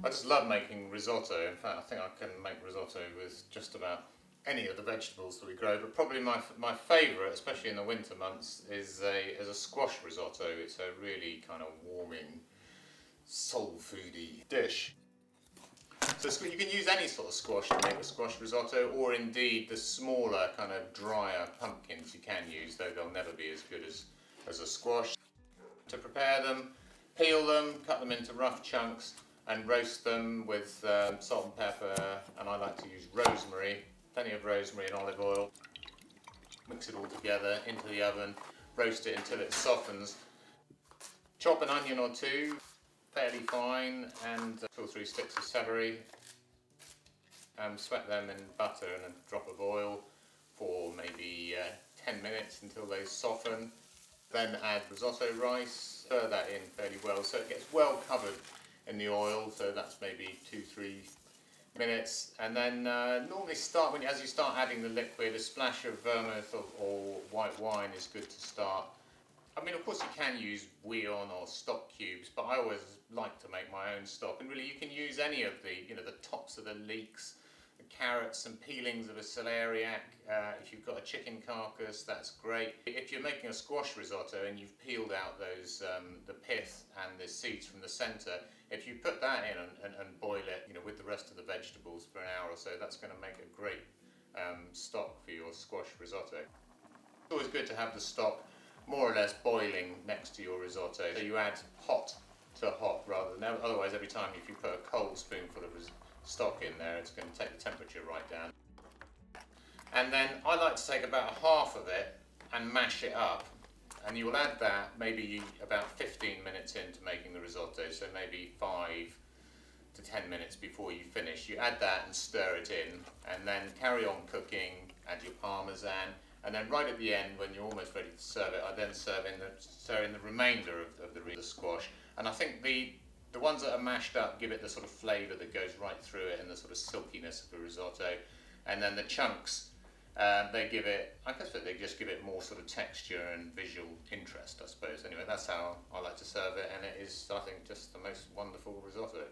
I just love making risotto. In fact, I think I can make risotto with just about any of the vegetables that we grow, but probably my favourite, especially in the winter months, is a squash risotto. It's a really kind of warming, soul foody dish. So you can use any sort of squash to make a squash risotto, or indeed the smaller, kind of drier pumpkins you can use, though they'll never be as good as a squash. To prepare them, peel them, cut them into rough chunks, and roast them with salt and pepper, and I like to use rosemary, plenty of rosemary and olive oil. Mix it all together into the oven, roast it until it softens. Chop an onion or two, fairly fine, and 2 or 3 sticks of celery. Sweat them in butter and a drop of oil for maybe 10 minutes until they soften. Then add risotto rice, stir that in fairly well so it gets well covered in the oil, so that's maybe 2-3 minutes. And then normally as you start adding the liquid, a splash of vermouth or white wine is good to start. I mean, of course you can use bouillon or stock cubes, but I always like to make my own stock. And really you can use any of the tops of the leeks, the carrots and peelings of a celeriac. If you've got a chicken carcass, that's great. If you're making a squash risotto and you've peeled out those the pith and the seeds from the centre, if you put that in and boil it, with the rest of the vegetables for an hour or so, that's going to make a great stock for your squash risotto. It's always good to have the stock more or less boiling next to your risotto, so you add hot to hot rather than, otherwise every time if you put a cold spoonful of stock in there, it's going to take the temperature right down. And then I like to take about half of it and mash it up, and you will add that maybe about 15 minutes into making the risotto, so maybe 5 to 10 minutes before you finish. You add that and stir it in, and then carry on cooking, add your parmesan, and then right at the end, when you're almost ready to serve it, I then stir in the remainder of the squash. And I think the ones that are mashed up give it the sort of flavour that goes right through it and the sort of silkiness of the risotto. And then the chunks, they just give it more sort of texture and visual interest, I suppose. Anyway, that's how I like to serve it, and it is, I think, just the most wonderful risotto.